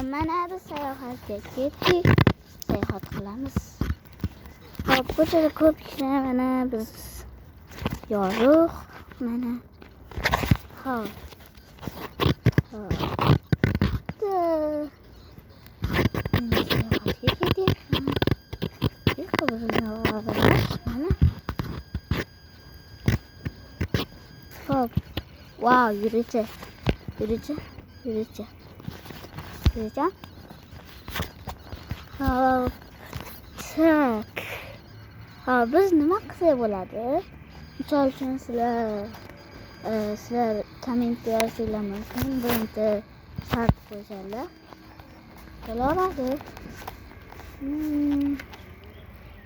Mana biz sayohatga ketdik. Sayohat qilamiz. Hop, ko'chada ko'p kishilar mana biz yorug' mana. Hop. Sayohatga ketdik. Mana. Hop. Wow, yürüyeceğim. Hop. Tak. Ha, biz nima qilsak bo'ladi? Misol uchun sizlar kommentga yozinglar mumkin. Birinchi shart qo'yinglar. Bo'laveradi.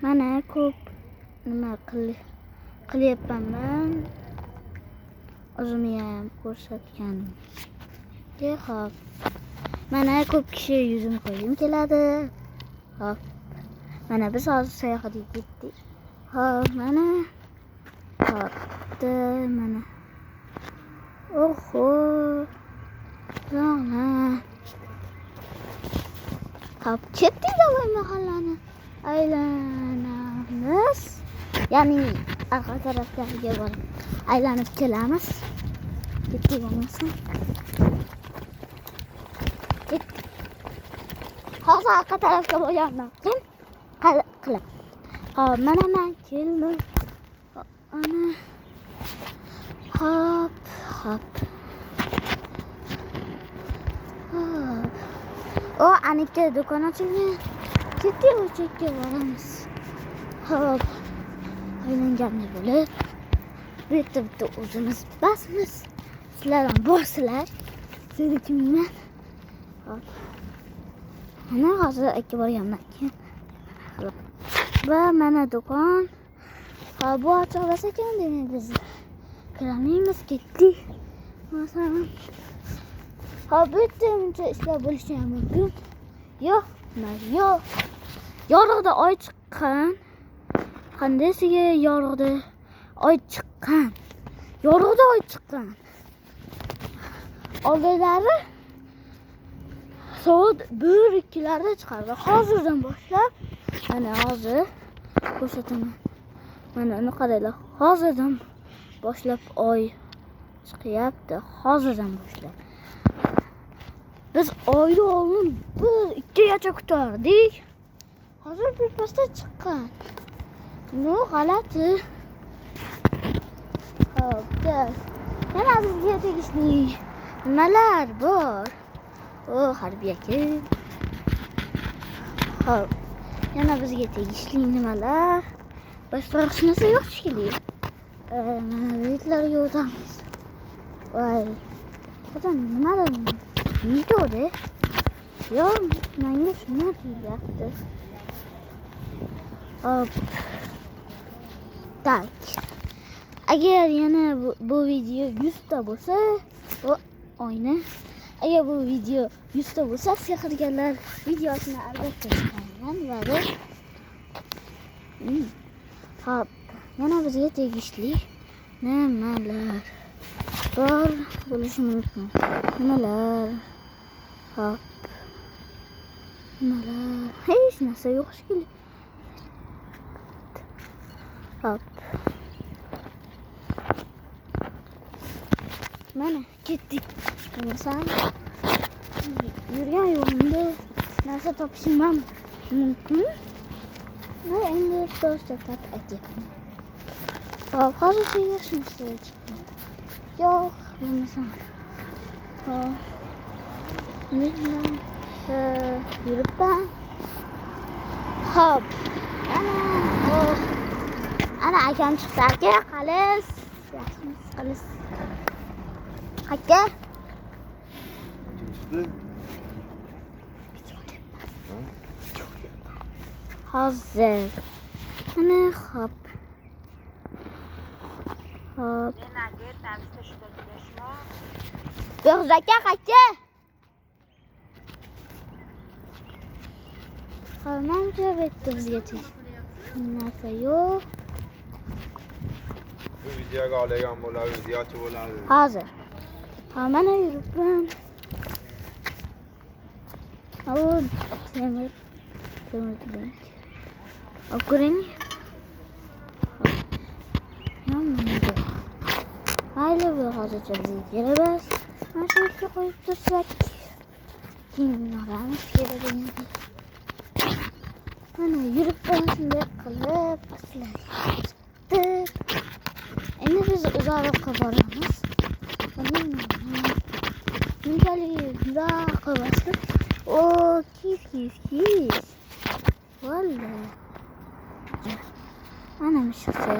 Mana ko'p nima qilyapman. O'zimni ham ko'rsatganim. Hop. Mana ko'p kishi yuzim qo'yim keladi. Hop. Mana biz hozir sayohatga ketdik. Hop, mana. Hop, mana. Oho. Mana. Hop, ketdik davay mahallani. Aylanamiz. Ya'ni arqa tarafdagi borib aylanib kelamiz. Ketdik bo'lmasa. Hozir arqa tarafga bo'lyapman. Qilib. Hop, mana men keldim. Ana. Hop. O, aniki do'kon ochilgan. Ketdik o'chakka boramiz. Hop. Aylanganni bo'lib. Bu yerda bitta o'zimiz basmiz. Sizlar ham borsizlar. Sizga kimman? Hop. Mana hozir aka borganman. Va mana do'kon. Ha, bu ochilmas ekan, demak biz kiramiz, ketdik. Masalan, ha, bu yerda uncha ishlar bo'lishi ham mumkin. Yo'q. Yorug'da oy chiqqan. Qandaysiga yorug'da oy chiqqan. Oldinlari soat 1-2larda chiqardi. Hozirdan boshlab mana hozir ko'rsataman. Mana uni qaranglar. Hozirdan boshlab oy chiqyapti. Hozirdan boshlab. Biz oyni oldin 1-2gacha kutardik. Hozir birpasda chiqqan. Bu g'alati. Hop, yana bizga tegishli nimalar bor? O, harbiy aka. Hop. Yana bizga tegishli nimalar? Boshqa hech narsa yo'q shekilli. Mana videolarga o'tamiz. Voy. Qachon nimalar videoda? Yo'q, menga shuni deyapti. Hop. Tak. Agar yana bu video 100 ta bo'lsa, oyna. Agar bu video 100 ta bo'lsa, sehrgarlar videosini albatta chiqaraman. Hop, yana bizga tegishli nimalar bor bo'lishi mumkin. Nimalar? Hop. Nimalar? Hech narsa yo'q shekilli. Hop. Mana ketdik. Masalan, yurgan yo'limda narsa topishim mumkin. Va endi to'xtatib aytyapman. Hop, hozir yaxshi narsa chiqdi. Yo'q, bo'lmasam. Hop. Men yuribman. Hop. Ana akam chiqdi. Aka, qalis. Yaxshimiz qalis. Aka. Hozir. Mana hop. Yo'q, aka, aka. Menimcha bitta bizga narsa yo'q. Bu videoga olgan bo'ladi, videochi bo'ladi. Hozir. Ha, mana yuribman. O temir demek. O ko'ring. Yonmadi. Mayli bu hozircha bizga kerakmas. Mana shu yerga qo'yib tursak. Keyin olamiz kerakligini. Mana yurib shunday qilib chiqdi. Endi biz uzoqroqqa boramiz. Bunchalik uzoqqa bosib. O, kif. Valla. Ana chiqdi.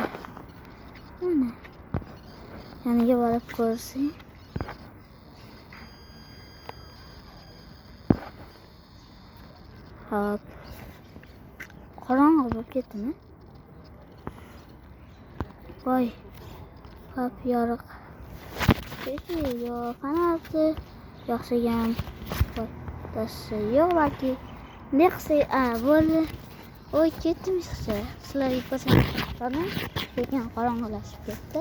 Mana. Yaniga borib ko'rsang. Hop. Qorong'i bo'lib ketdimi? Voy. Hop, yorug'. Yo, fanarni yoqsigan foydasi yo'q balki. Ne qilsa, bo'ldi. Oy, ketdim chiqsa. Sizlarga ko'rsatdim. Lekin qorong'ilashib ketdi.